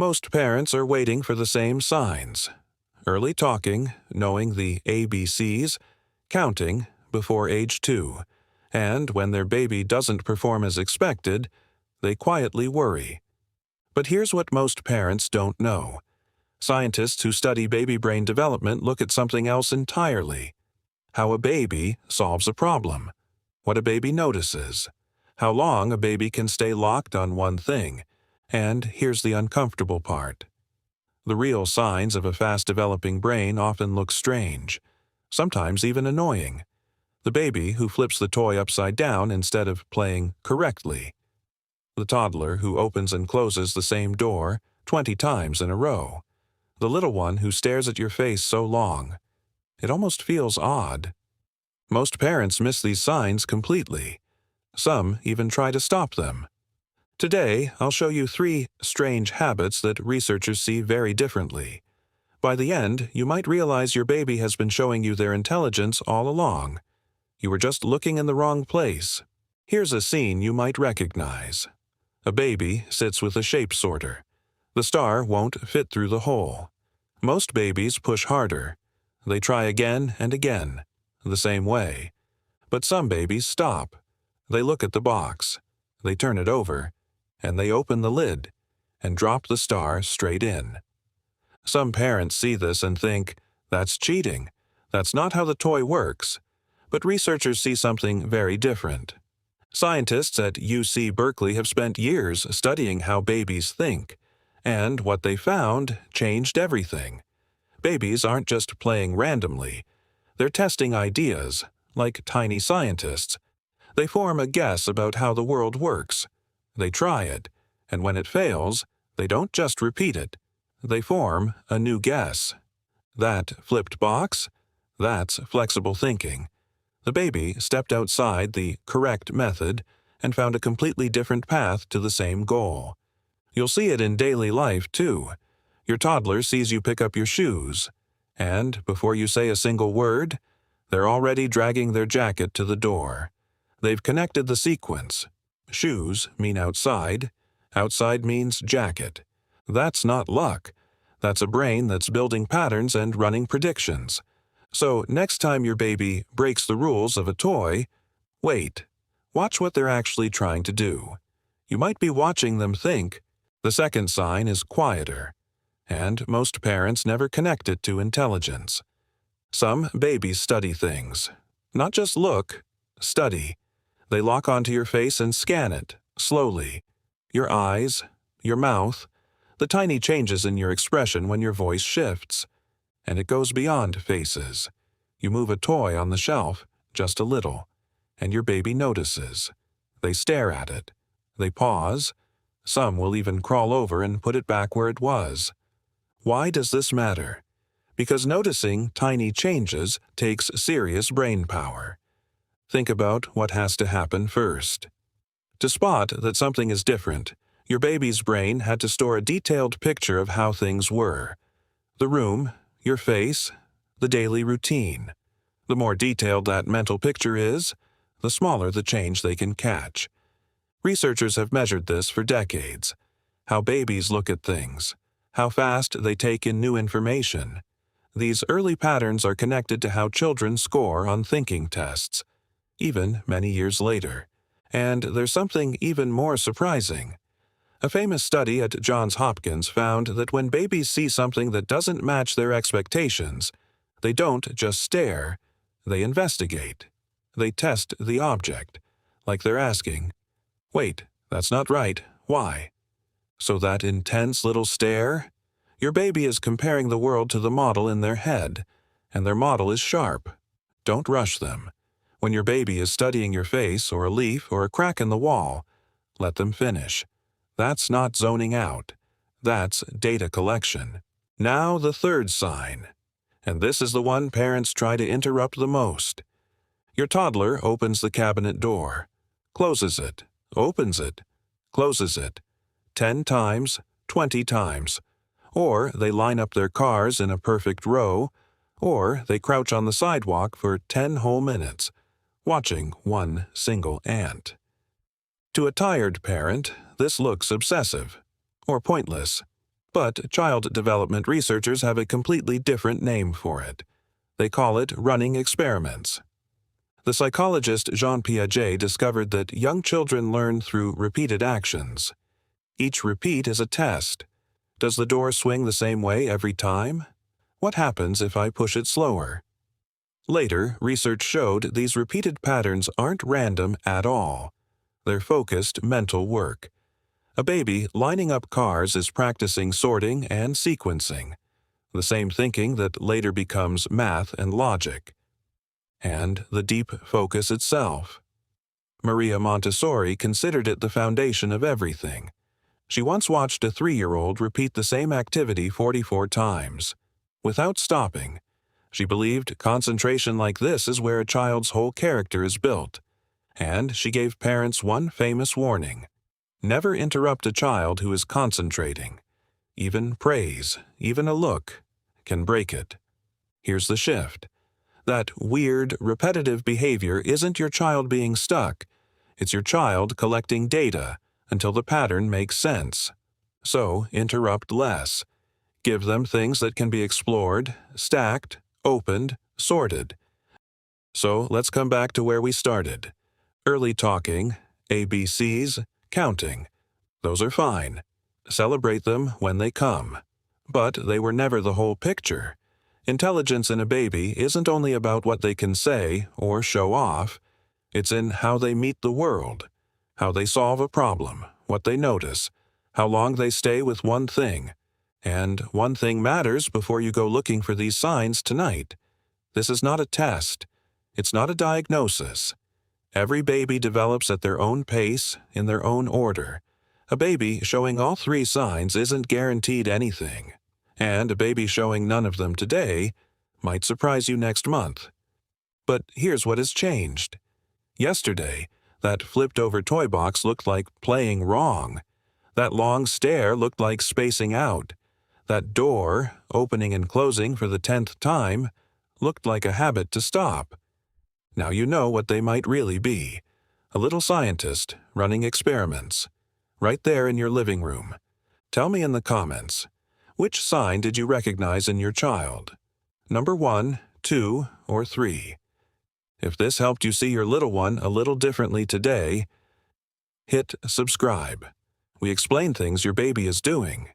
Most parents are waiting for the same signs: early talking, knowing the ABCs, counting before age 2, and when their baby doesn't perform as expected, they quietly worry. But here's what most parents don't know. Scientists who study baby brain development look at something else entirely: how a baby solves a problem, what a baby notices, how long a baby can stay locked on one thing, and here's the uncomfortable part. The real signs of a fast-developing brain often look strange, sometimes even annoying. The baby who flips the toy upside down instead of playing correctly. The toddler who opens and closes the same door 20 times in a row. The little one who stares at your face so long. It almost feels odd. Most parents miss these signs completely. Some even try to stop them. Today, I'll show you 3 strange habits that researchers see very differently. By the end, you might realize your baby has been showing you their intelligence all along. You were just looking in the wrong place. Here's a scene you might recognize. A baby sits with a shape sorter. The star won't fit through the hole. Most babies push harder. They try again and again, the same way. But some babies stop. They look at the box. They turn it over, and they open the lid and drop the star straight in. Some parents see this and think, that's cheating. That's not how the toy works. But researchers see something very different. Scientists at UC Berkeley have spent years studying how babies think, and what they found changed everything. Babies aren't just playing randomly. They're testing ideas, like tiny scientists. They form a guess about how the world works. They try it, and when it fails, they don't just repeat it. They form a new guess. That flipped box? That's flexible thinking. The baby stepped outside the correct method and found a completely different path to the same goal. You'll see it in daily life, too. Your toddler sees you pick up your shoes, and before you say a single word, they're already dragging their jacket to the door. They've connected the sequence. Shoes mean outside. Outside means jacket. That's not luck. That's a brain that's building patterns and running predictions. So next time your baby breaks the rules of a toy, wait. Watch what they're actually trying to do. You might be watching them think. The second sign is quieter, and most parents never connect it to intelligence. Some babies study things. Not just look, study. They lock onto your face and scan it, slowly. Your eyes, your mouth, the tiny changes in your expression when your voice shifts. And it goes beyond faces. You move a toy on the shelf, just a little, and your baby notices. They stare at it. They pause. Some will even crawl over and put it back where it was. Why does this matter? Because noticing tiny changes takes serious brain power. Think about what has to happen first. To spot that something is different, your baby's brain had to store a detailed picture of how things were. The room, your face, the daily routine. The more detailed that mental picture is, the smaller the change they can catch. Researchers have measured this for decades. How babies look at things, how fast they take in new information. These early patterns are connected to how children score on thinking tests, even many years later. And there's something even more surprising. A famous study at Johns Hopkins found that when babies see something that doesn't match their expectations, they don't just stare, they investigate. They test the object, like they're asking, "Wait, that's not right. Why?" So that intense little stare? Your baby is comparing the world to the model in their head, and their model is sharp. Don't rush them. When your baby is studying your face or a leaf or a crack in the wall, let them finish. That's not zoning out. That's data collection. Now the third sign. And this is the one parents try to interrupt the most. Your toddler opens the cabinet door, closes it, opens it, closes it, 10 times, 20 times. Or they line up their cars in a perfect row, or they crouch on the sidewalk for 10 whole minutes, watching one single ant. To a tired parent, this looks obsessive, or pointless, But child development researchers have a completely different name for it. They call it running experiments. The psychologist Jean Piaget discovered that young children learn through repeated actions. Each repeat is a test. Does the door swing the same way every time? What happens if I push it slower? Later, research showed these repeated patterns aren't random at all. They're focused mental work. A baby lining up cars is practicing sorting and sequencing, the same thinking that later becomes math and logic. And the deep focus itself. Maria Montessori considered it the foundation of everything. She once watched a 3-year-old repeat the same activity 44 times, without stopping. She believed concentration like this is where a child's whole character is built. And she gave parents one famous warning. Never interrupt a child who is concentrating. Even praise, even a look, can break it. Here's the shift. That weird, repetitive behavior isn't your child being stuck. It's your child collecting data until the pattern makes sense. So, interrupt less. Give them things that can be explored, stacked, opened, sorted. So, let's come back to where we started. Early talking, ABCs, counting. Those are fine. Celebrate them when they come. But they were never the whole picture. Intelligence in a baby isn't only about what they can say or show off. It's in how they meet the world, how they solve a problem, what they notice, how long they stay with one thing. And one thing matters before you go looking for these signs tonight. This is not a test. It's not a diagnosis. Every baby develops at their own pace, in their own order. A baby showing all 3 signs isn't guaranteed anything. And a baby showing none of them today might surprise you next month. But here's what has changed. Yesterday, that flipped-over toy box looked like playing wrong. That long stare looked like spacing out. That door, opening and closing for the 10th time, looked like a habit to stop. Now you know what they might really be. A little scientist running experiments. Right there in your living room. Tell me in the comments, which sign did you recognize in your child? Number 1, 2, or 3? If this helped you see your little one a little differently today, hit subscribe. We explain things your baby is doing.